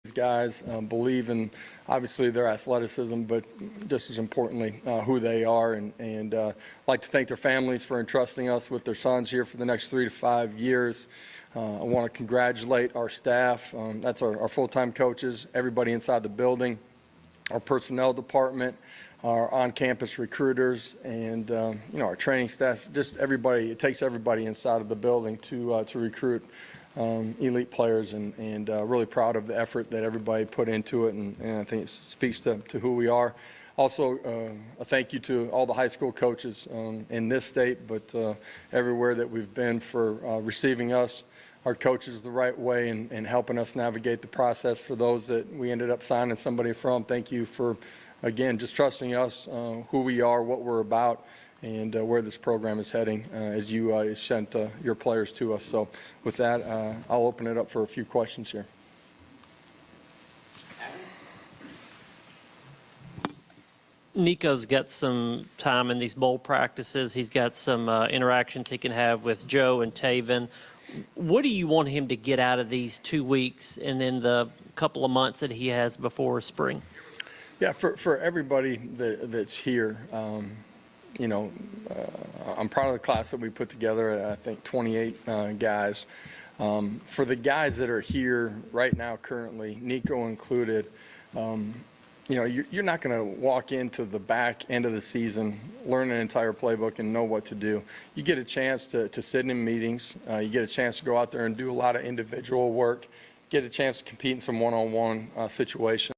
these guys, believe in obviously their athleticism, but just as importantly, who they are. And like to thank their families for entrusting us with their sons here for the next 3 to 5 years. I want to congratulate our staff. That's our full-time coaches, everybody inside the building, our personnel department, our on-campus recruiters, and our training staff. Just everybody. It takes everybody inside of the building to recruit elite players, and really proud of the effort that everybody put into it, and I think it speaks to who we are. Also, a thank you to all the high school coaches in this state, but everywhere that we've been for receiving us, our coaches, the right way, and helping us navigate the process. For those that we ended up signing somebody from, thank you for, again, just trusting us, who we are, what we're about, and where this program is heading as you sent your players to us. So with that, I'll open it up for a few questions here. Nico's got some time in these bowl practices. He's got some interactions he can have with Joe and Taven. What do you want him to get out of these 2 weeks and then the couple of months that he has before spring? Yeah, for everybody that's here, I'm proud of the class that we put together. I think 28 guys. For the guys that are here right now currently, Nico included, you're not going to walk into the back end of the season, learn an entire playbook, and know what to do. You get a chance to sit in meetings. You get a chance to go out there and do a lot of individual work, get a chance to compete in some one-on-one situations.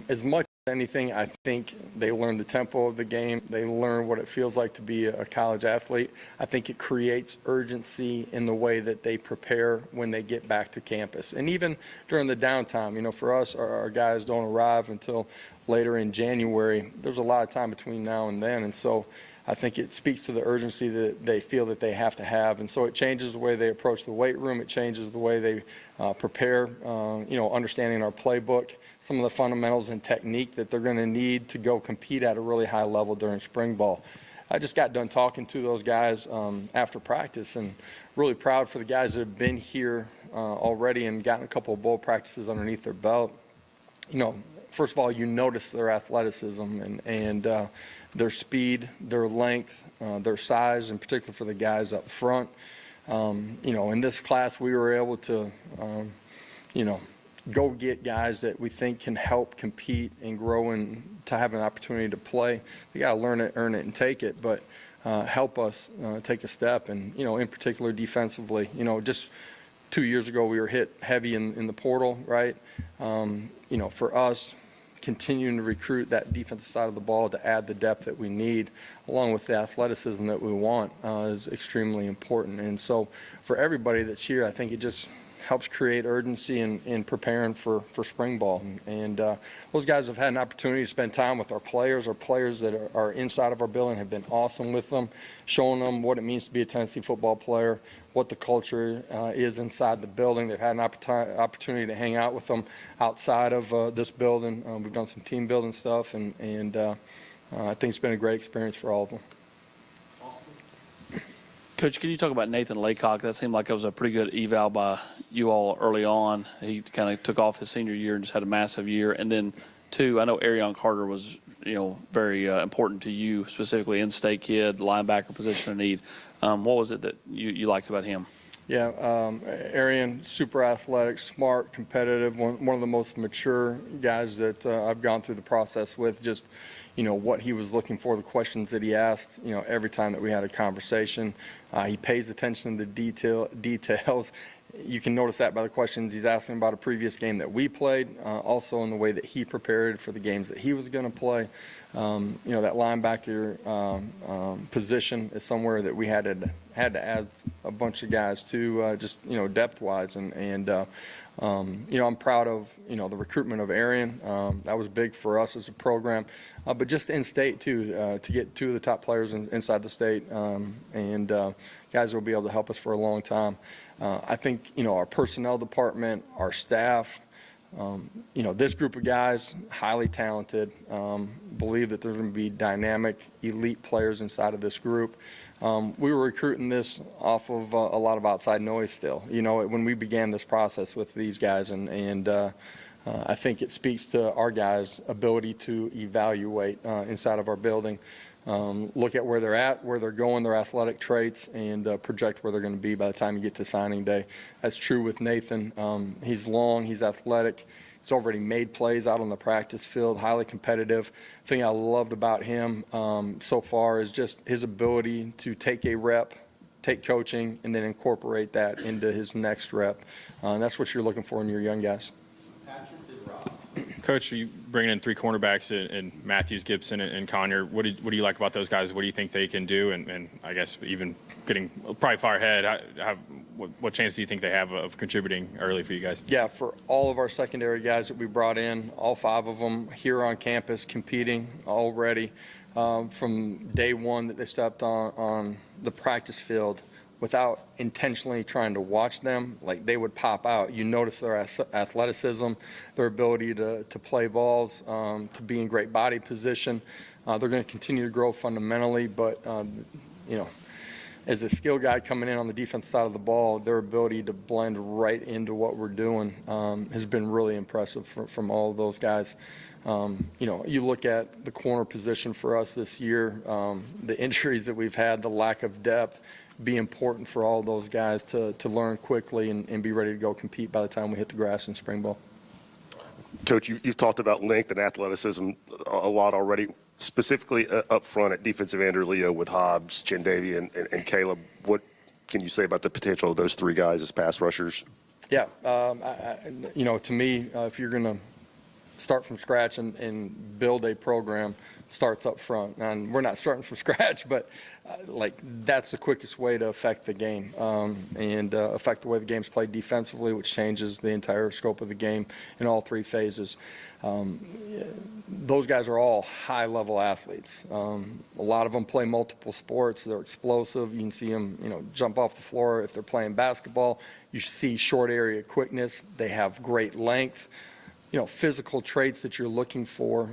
As much as anything, I think they learn the tempo of the game. They learn what it feels like to be a college athlete. I think it creates urgency in the way that they prepare when they get back to campus. And even during the downtime, for us, our guys don't arrive until later in January. There's a lot of time between now and then. And so I think it speaks to the urgency that they feel that they have to have. And so it changes the way they approach the weight room. It changes the way they prepare, understanding our playbook, some of the fundamentals and technique that they're going to need to go compete at a really high level during spring ball. I just got done talking to those guys after practice, and really proud for the guys that have been here already and gotten a couple of bowl practices underneath their belt. First of all, you notice their athleticism and their speed, their length, their size, in particular for the guys up front. In this class, we were able to, go get guys that we think can help compete and grow and to have an opportunity to play. They got to learn it, earn it, and take it, but help us take a step. And, in particular defensively, just 2 years ago we were hit heavy in the portal, right? For us, continuing to recruit that defensive side of the ball to add the depth that we need, along with the athleticism that we want, is extremely important. And so for everybody that's here, I think it just helps create urgency in preparing for spring ball. And those guys have had an opportunity to spend time with our players. Our players that are inside of our building have been awesome with them, showing them what it means to be a Tennessee football player, what the culture is inside the building. They've had an opportunity to hang out with them outside of this building. We've done some team building stuff, and I think it's been a great experience for all of them. Coach, can you talk about Nathan Laycock? That seemed like it was a pretty good eval by you all early on. He kind of took off his senior year and just had a massive year. And then, two, I know Arion Carter was, very important to you, specifically in-state kid, linebacker position of need. What was it that you liked about him? Yeah, Arion, super athletic, smart, competitive, one of the most mature guys that I've gone through the process with. Just, what he was looking for, the questions that he asked, every time that we had a conversation. He pays attention to the details. You can notice that by the questions he's asking about a previous game that we played, also in the way that he prepared for the games that he was going to play. That linebacker position is somewhere that we had to add a bunch of guys to, just depth-wise, and I'm proud of the recruitment of Arion. That was big for us as a program, but just in state too, to get two of the top players inside the state, and guys will be able to help us for a long time. I think our personnel department, our staff, this group of guys, highly talented, believe that there's going to be dynamic, elite players inside of this group. We were recruiting this off of a lot of outside noise still. You know, when we began this process with these guys, and I think it speaks to our guys' ability to evaluate inside of our building, look at where they're at, where they're going, their athletic traits, and project where they're going to be by the time you get to signing day. That's true with Nathan. He's long, he's athletic. He's already made plays out on the practice field, highly competitive. The thing I loved about him so far is just his ability to take a rep, take coaching, and then incorporate that into his next rep. And that's what you're looking for in your young guys. Coach, you bringing in 3 cornerbacks in Matthews, Gibson, and Conyer. What do you like about those guys? What do you think they can do? And I guess even getting probably far ahead, what chance do you think they have of contributing early for you guys? Yeah, for all of our secondary guys that we brought in, all 5 of them here on campus competing already from day one that they stepped on the practice field. Without intentionally trying to watch them, like they would pop out. You notice their athleticism, their ability to play balls, to be in great body position. They're going to continue to grow fundamentally, but you know, as a skill guy coming in on the defense side of the ball, their ability to blend right into what we're doing has been really impressive from all of those guys. You know, you look at the corner position for us this year, the injuries that we've had, the lack of depth, be important for all those guys to learn quickly and be ready to go compete by the time we hit the grass in spring ball. Coach, you've talked about length and athleticism a lot already, specifically up front at defensive end or Leo with Hobbs, Chindavi, and Caleb. What can you say about the potential of those 3 guys as pass rushers? Yeah, you know, to me, if you're going to start from scratch and build a program, starts up front. And we're not starting from scratch, but like that's the quickest way to affect the game and affect the way the game's played defensively, which changes the entire scope of the game in all 3 phases. Those guys are all high-level athletes. A lot of them play multiple sports. They're explosive. You can see them, you know, jump off the floor if they're playing basketball. You see short area quickness. They have great length. You know, physical traits that you're looking for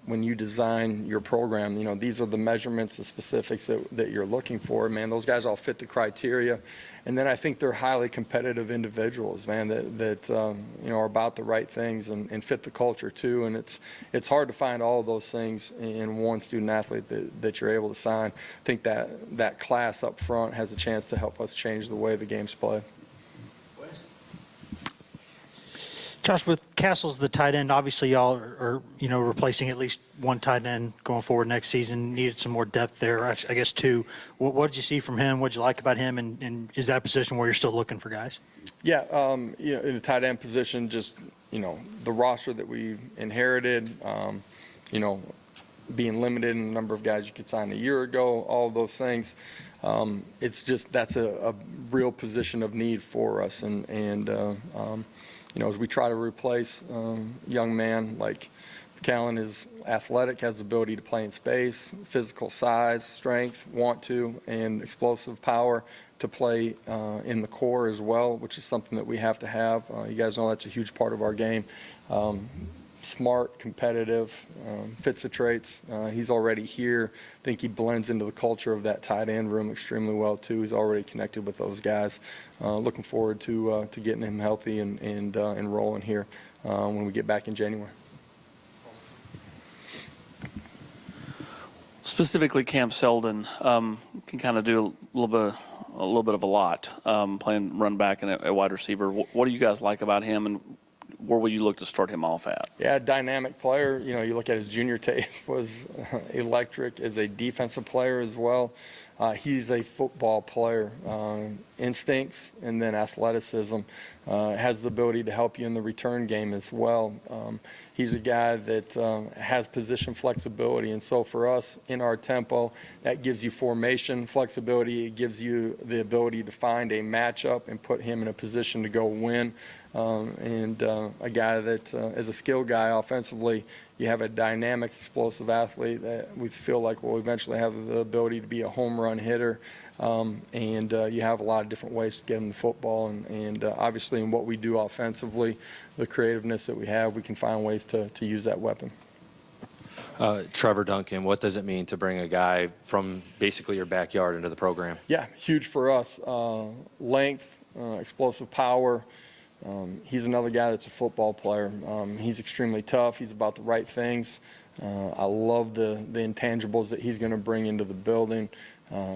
when you design your program. You know, these are the measurements, the specifics that you're looking for. Man, those guys all fit the criteria. And then I think they're highly competitive individuals, man, that you know, are about the right things and fit the culture too. And it's hard to find all of those things in one student athlete that you're able to sign. I think that class up front has a chance to help us change the way the game's played. Josh, with Castles, the tight end, obviously y'all are you know, replacing at least one tight end going forward next season. Needed some more depth there, I guess 2. What did you see from him? What did you like about him? And is that a position where you're still looking for guys? Yeah, you know, in the tight end position, just, you know, the roster that we inherited, you know, being limited in the number of guys you could sign a year ago, all of those things. It's just that's a real position of need for us. And you know, as we try to replace young man like Callan is athletic, has the ability to play in space, physical size, strength, want to, and explosive power to play in the core as well, which is something that we have to have. You guys know that's a huge part of our game. Smart, competitive, fits the traits. He's already here. I think he blends into the culture of that tight end room extremely well too. He's already connected with those guys. Looking forward to getting him healthy and rolling here when we get back in January. Specifically, Cam Selden can kind of do a little bit of a lot, playing run back and a wide receiver. What do you guys like about him, and where will you look to start him off at? Yeah, dynamic player. You know, you look at his junior tape, was electric as a defensive player as well. He's a football player. Instincts and then athleticism. Has the ability to help you in the return game as well. He's a guy that has position flexibility, and so for us in our tempo, that gives you formation flexibility. It gives you the ability to find a matchup and put him in a position to go win. A guy that, as a skill guy offensively, you have a dynamic, explosive athlete that we feel like will eventually have the ability to be a home run hitter. You have a lot of different ways to get him the football. And obviously in what we do offensively, the creativeness that we have, we can find ways to use that weapon. Trevor Duncan, what does it mean to bring a guy from basically your backyard into the program? Yeah, huge for us. Length, explosive power. He's another guy that's a football player. He's extremely tough. He's about the right things. I love the intangibles that he's going to bring into the building.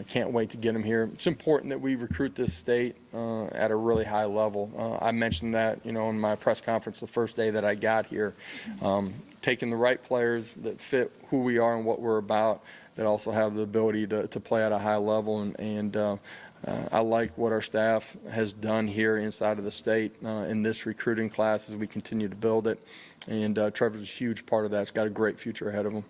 Can't wait to get him here. It's important that we recruit this state at a really high level. I mentioned that, in my press conference the first day that I got here. Taking the right players that fit who we are and what we're about, that also have the ability to play at a high level. And I like what our staff has done here inside of the state in this recruiting class as we continue to build it. And Trevor's a huge part of that. He's got a great future ahead of him.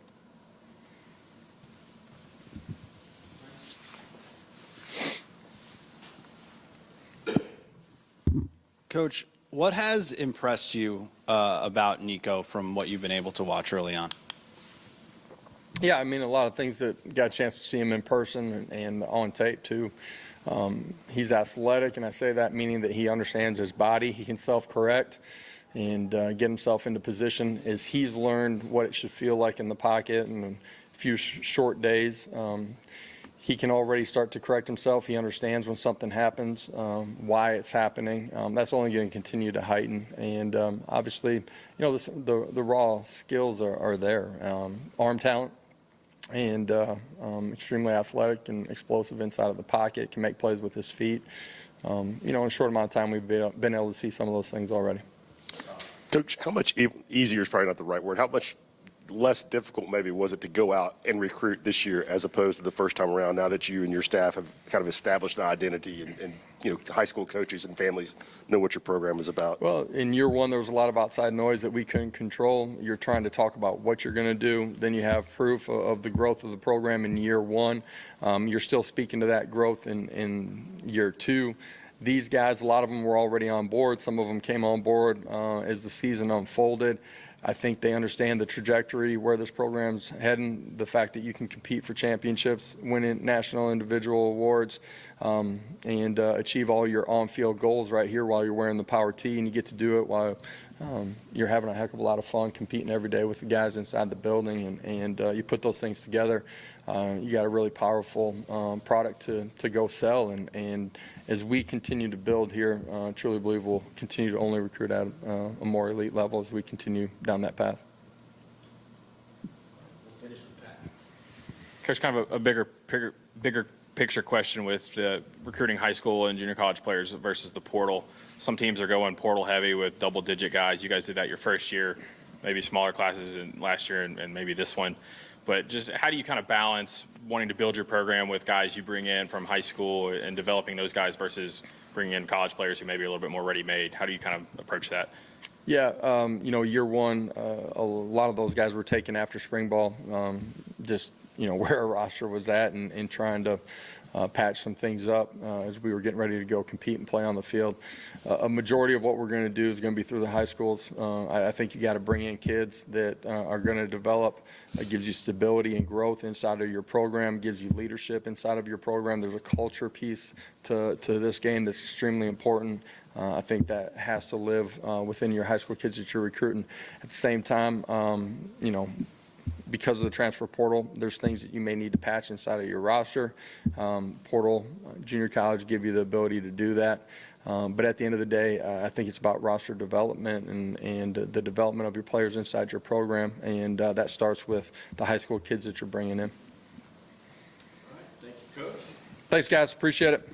Coach, what has impressed you about Nico from what you've been able to watch early on? Yeah, I mean, a lot of things that got a chance to see him in person and on tape, too. He's athletic, and I say that meaning that he understands his body. He can self-correct and get himself into position as he's learned what it should feel like in the pocket in a few short days. He can already start to correct himself. He understands when something happens, why it's happening. That's only going to continue to heighten. And obviously, the raw skills are there. Arm talent and extremely athletic and explosive inside of the pocket, can make plays with his feet. In a short amount of time, we've been able to see some of those things already. Coach, how much easier is probably not the right word. How much less difficult maybe was it to go out and recruit this year as opposed to the first time around, now that you and your staff have kind of established an identity and high school coaches and families know what your program is about? Well, in year one, there was a lot of outside noise that we couldn't control. You're trying to talk about what you're going to do. Then you have proof of the growth of the program in year one. You're still speaking to that growth in year two. These guys, a lot of them were already on board. Some of them came on board as the season unfolded. I think they understand the trajectory where this program's heading, the fact that you can compete for championships, win national individual awards, and achieve all your on-field goals right here while you're wearing the power tee, and you get to do it while you're having a heck of a lot of fun competing every day with the guys inside the building, and you put those things together, you got a really powerful product to go sell, and as we continue to build here, I truly believe we'll continue to only recruit at a more elite level as we continue down that path. Coach, kind of a bigger picture question with recruiting high school and junior college players versus the portal. Some teams are going portal heavy with double-digit guys. You guys did that your first year, maybe smaller classes in last year and maybe this one. But just how do you kind of balance wanting to build your program with guys you bring in from high school and developing those guys versus bringing in college players who may be a little bit more ready-made? How do you kind of approach that? Yeah, year one, a lot of those guys were taken after spring ball, just, where our roster was at and trying to patch some things up as we were getting ready to go compete and play on the field. A majority of what we're going to do is going to be through the high schools. I think you got to bring in kids that are going to develop. It gives you stability and growth inside of your program, gives you leadership inside of your program. There's a culture piece to this game that's extremely important. I think that has to live within your high school kids that you're recruiting. At the same time, because of the transfer portal, there's things that you may need to patch inside of your roster. Portal, junior college give you the ability to do that. But at the end of the day, I think it's about roster development and the development of your players inside your program. And that starts with the high school kids that you're bringing in. Thank you, Coach. Thanks, guys. Appreciate it.